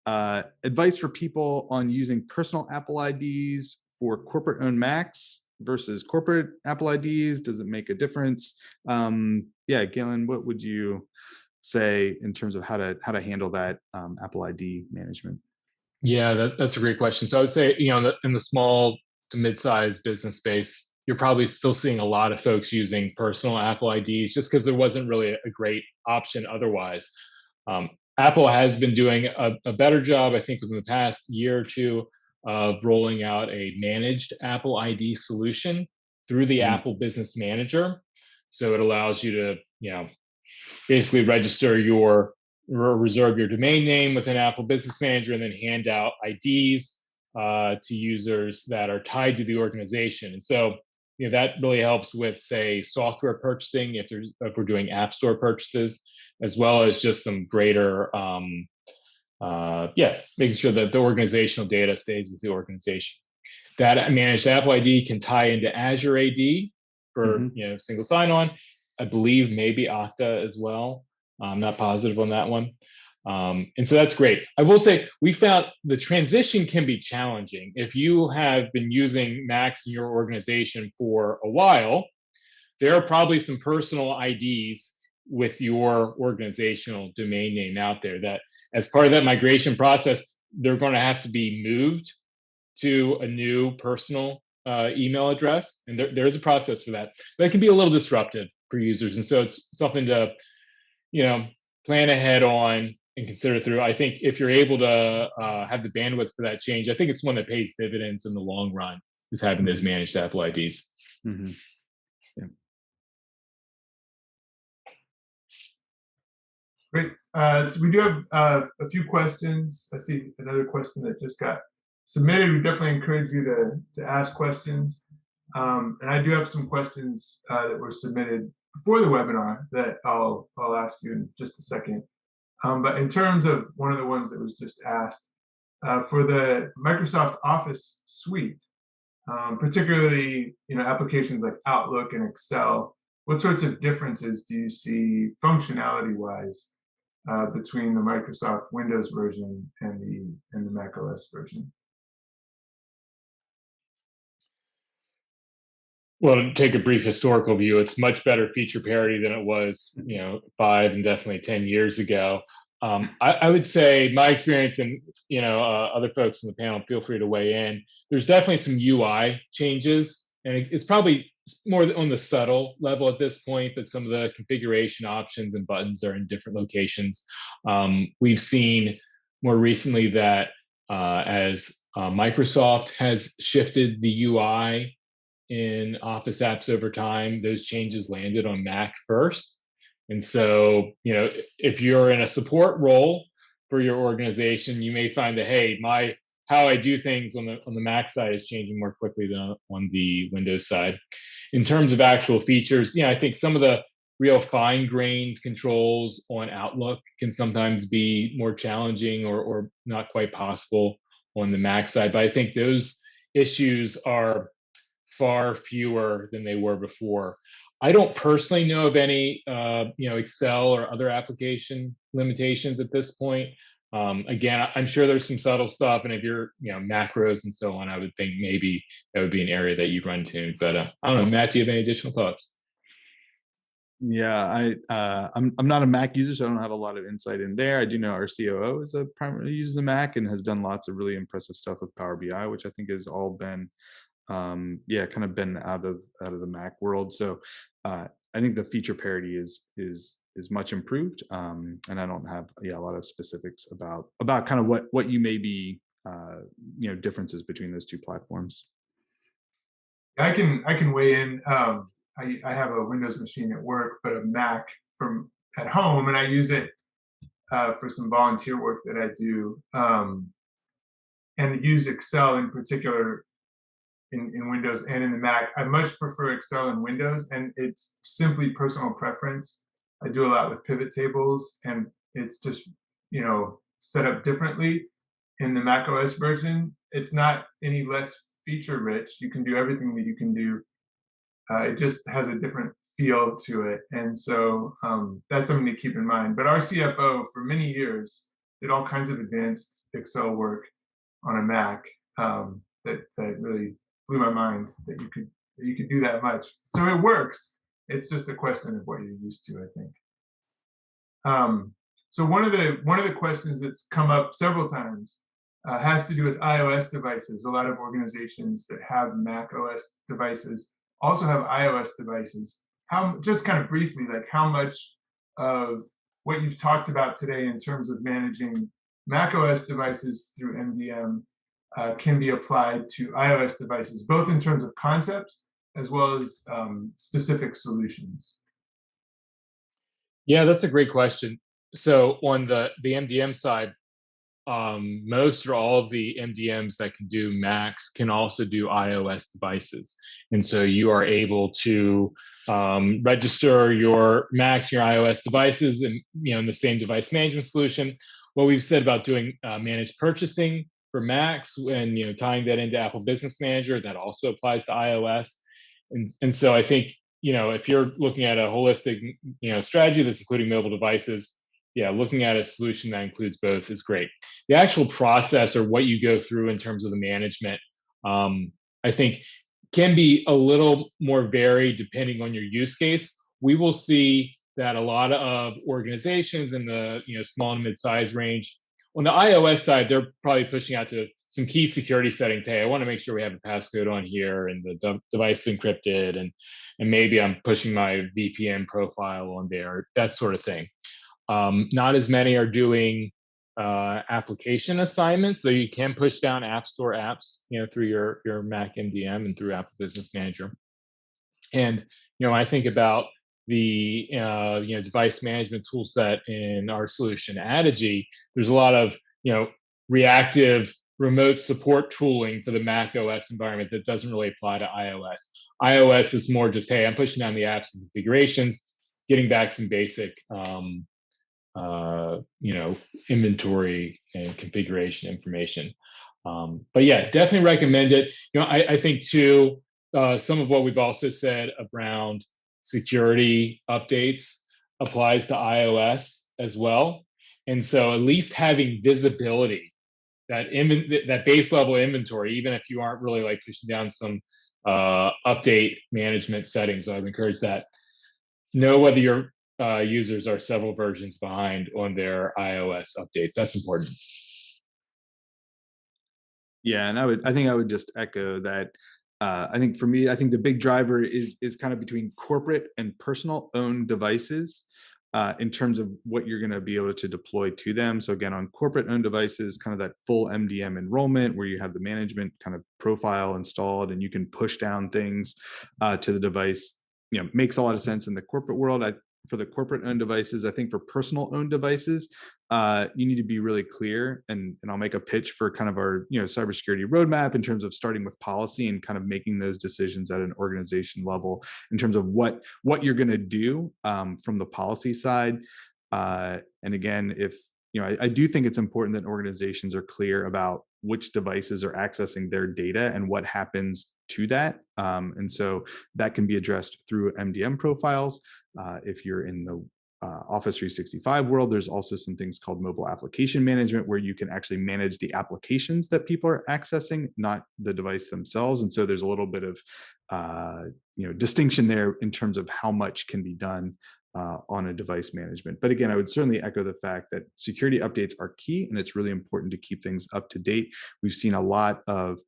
advice for people on using personal Apple IDs for corporate-owned Macs versus corporate Apple IDs. Does it make a difference? Galen, what would you say in terms of how to handle that Apple ID management? Yeah, that's a great question. So I would say, in the small to mid-sized business space, you're probably still seeing a lot of folks using personal Apple IDs just because there wasn't really a great option otherwise. Apple has been doing a better job, I think, within the past year or two of rolling out a managed Apple ID solution through the Apple Business Manager. So it allows you to, basically register reserve your domain name within Apple Business Manager and then hand out IDs to users that are tied to the organization. And so, that really helps with, say, software purchasing if we're doing App Store purchases, as well as just some greater, making sure that the organizational data stays with the organization. That managed Apple ID can tie into Azure AD for single sign-on. I believe maybe Okta as well. I'm not positive on that one. And so that's great. I will say we found the transition can be challenging. If you have been using Macs in your organization for a while, there are probably some personal IDs with your organizational domain name out there that, as part of that migration process, they're going to have to be moved to a new personal email address. And there's a process for that. But it can be a little disruptive for users. And so it's something to, plan ahead on and consider through. I think if you're able to have the bandwidth for that change, I think it's one that pays dividends in the long run, is having those managed Apple IDs. Mm-hmm. Yeah. Great. We do have a few questions. I see another question that just got submitted. We definitely encourage you to ask questions. And I do have some questions that were submitted before the webinar that I'll ask you in just a second. But in terms of one of the ones that was just asked, for the Microsoft Office suite, particularly applications like Outlook and Excel, what sorts of differences do you see functionality-wise between the Microsoft Windows version and the Mac OS version? Well, to take a brief historical view, it's much better feature parity than it was, 5 and definitely 10 years ago. I would say my experience, and other folks on the panel, feel free to weigh in. There's definitely some UI changes, and it's probably more on the subtle level at this point, but some of the configuration options and buttons are in different locations. We've seen more recently that as Microsoft has shifted the UI in Office apps over time, those changes landed on Mac first. And so, if you're in a support role for your organization, you may find that, hey, how I do things on the Mac side is changing more quickly than on the Windows side. In terms of actual features, I think some of the real fine-grained controls on Outlook can sometimes be more challenging or not quite possible on the Mac side. But I think those issues are far fewer than they were before. I don't personally know of any, Excel or other application limitations at this point. Again, I'm sure there's some subtle stuff, and if you're, macros and so on, I would think maybe that would be an area that you'd run into. But I don't know, Matt, do you have any additional thoughts? Yeah, I'm not a Mac user, so I don't have a lot of insight in there. I do know our COO is a primarily uses the Mac and has done lots of really impressive stuff with Power BI, which I think has all been kind of been out of the Mac world. So I think the feature parity is much improved, and I don't have a lot of specifics about kind of what you may be differences between those two platforms. I can weigh in. I have a Windows machine at work, but a Mac from at home, and I use it for some volunteer work that I do, and use Excel in particular in Windows and in the Mac. I much prefer Excel in Windows, and it's simply personal preference. I do a lot with pivot tables, and it's just set up differently in the Mac OS version. It's not any less feature rich. You can do everything that you can do. It just has a different feel to it. And so that's something to keep in mind. But our CFO for many years did all kinds of advanced Excel work on a Mac that really blew my mind that you could do that much. So it works. It's just a question of what you're used to, I think. So one of the questions that's come up several times has to do with iOS devices. A lot of organizations that have Mac OS devices also have iOS devices. Just kind of briefly, like how much of what you've talked about today in terms of managing Mac OS devices through MDM can be applied to iOS devices, both in terms of concepts as well as specific solutions? Yeah, that's a great question. So on the MDM side, most or all of the MDMs that can do Macs can also do iOS devices. And so you are able to register your Macs, your iOS devices, and in the same device management solution. What we've said about doing managed purchasing for Macs and tying that into Apple Business Manager, that also applies to iOS. And so I think if you're looking at a holistic strategy that's including mobile devices, looking at a solution that includes both is great. The actual process or what you go through in terms of the management, I think can be a little more varied depending on your use case. We will see that a lot of organizations in the small and mid-size range, on the iOS side, they're probably pushing out to some key security settings. Hey, I want to make sure we have a passcode on here and the device is encrypted, and maybe I'm pushing my VPN profile on there, that sort of thing. Not as many are doing application assignments, though you can push down App Store apps, through your Mac MDM and through Apple Business Manager. And when I think about the device management tool set in our solution, Adigy, there's a lot of reactive remote support tooling for the Mac OS environment that doesn't really apply to iOS. iOS is more just, hey, I'm pushing down the apps and configurations, getting back some basic inventory and configuration information. But yeah, definitely recommend it. I think too, some of what we've also said around security updates applies to iOS as well. And so at least having visibility, that base level inventory, even if you aren't really like pushing down some update management settings, I would encourage that. Know whether your users are several versions behind on their iOS updates. That's important. Yeah, and I think I would just echo that. I think for me, I think the big driver is kind of between corporate and personal owned devices. in terms of what you're going to be able to deploy to them. So again, on corporate owned devices, kind of that full MDM enrollment where you have the management kind of profile installed and you can push down things to the device, makes a lot of sense in the corporate world. For the corporate owned devices, I think for personal owned devices, you need to be really clear, and I'll make a pitch for kind of our cybersecurity roadmap in terms of starting with policy and kind of making those decisions at an organization level in terms of what you're going to do from the policy side. And again, if I do think it's important that organizations are clear about which devices are accessing their data and what happens to that. And so that can be addressed through MDM profiles. If you're in the Office 365 world, there's also some things called mobile application management where you can actually manage the applications that people are accessing, not the device themselves. And so there's a little bit of distinction there in terms of how much can be done on a device management. But again, I would certainly echo the fact that security updates are key, and it's really important to keep things up to date. We've seen a lot of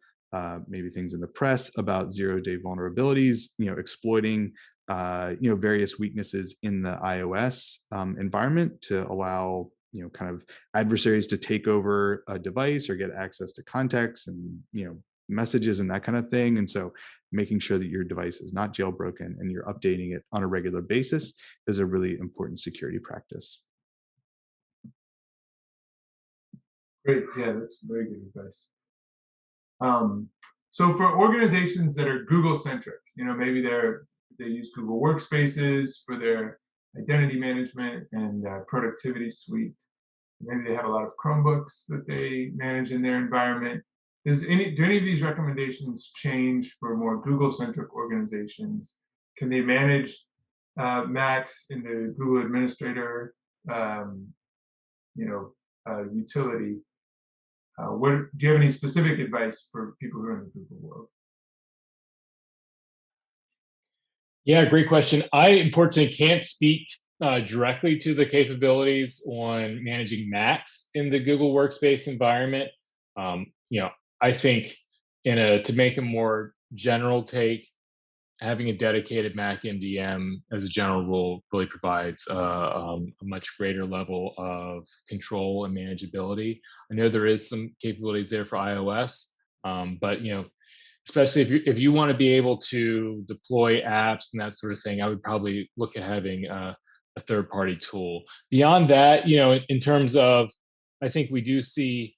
maybe things in the press about zero-day vulnerabilities, exploiting various weaknesses in the iOS environment to allow kind of adversaries to take over a device or get access to contacts and messages and that kind of thing. And so making sure that your device is not jailbroken and you're updating it on a regular basis is a really important security practice. Great. Yeah, that's very good advice. So for organizations that are Google centric, maybe they use Google Workspaces for their identity management and productivity suite. Maybe they have a lot of Chromebooks that they manage in their environment. Do any of these recommendations change for more Google-centric organizations? Can they manage Macs in the Google Administrator, utility? Do you have any specific advice for people who are in the Google world? Yeah, great question. I unfortunately can't speak directly to the capabilities on managing Macs in the Google Workspace environment. I think to make a more general take, having a dedicated Mac MDM as a general rule really provides a much greater level of control and manageability. I know there is some capabilities there for iOS, but especially if you want to be able to deploy apps and that sort of thing, I would probably look at having a third-party tool. Beyond that, in terms of, I think we do see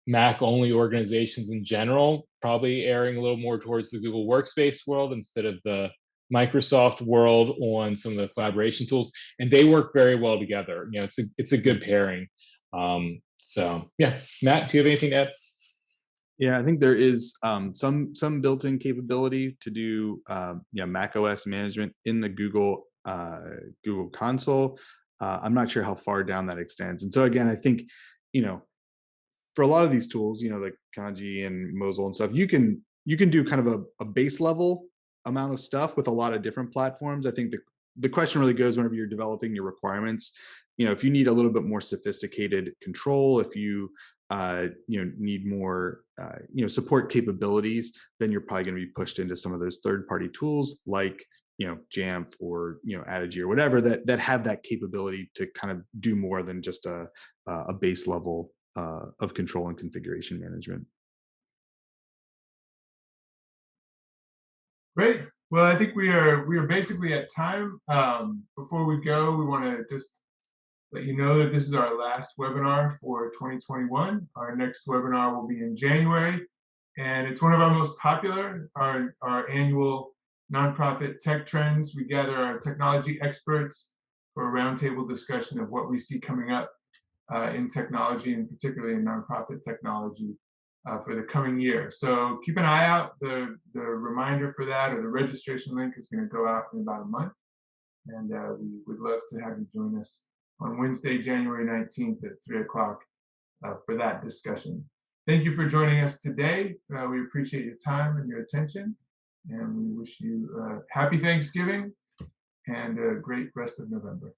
Mac-only organizations in general probably erring a little more towards the Google Workspace world instead of the Microsoft world on some of the collaboration tools, and they work very well together. It's a good pairing. So yeah, Matt, do you have anything to add? Yeah, I think there is some built-in capability to do Mac OS management in the Google console. I'm not sure how far down that extends, and so again, I think for a lot of these tools, like Kanji and Mosel and stuff, you can do kind of a base level amount of stuff with a lot of different platforms. I think the question really goes whenever you're developing your requirements. If you need a little bit more sophisticated control, if you need more support capabilities, then you're probably going to be pushed into some of those third-party tools like Jamf or Adigi or whatever that have that capability to kind of do more than just a base level of control and configuration management. Great. Well, I think we are basically at time. Before we go, we want to just let you know that this is our last webinar for 2021. Our next webinar will be in January, and it's one of our most popular, our annual nonprofit tech trends. We gather our technology experts for a roundtable discussion of what we see coming up in technology, and particularly in nonprofit technology for the coming year. So keep an eye out. The reminder for that, or the registration link, is going to go out in about a month. And we would love to have you join us on Wednesday, January 19th at 3 o'clock for that discussion. Thank you for joining us today. We appreciate your time and your attention. And we wish you a happy Thanksgiving and a great rest of November.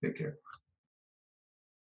Take care.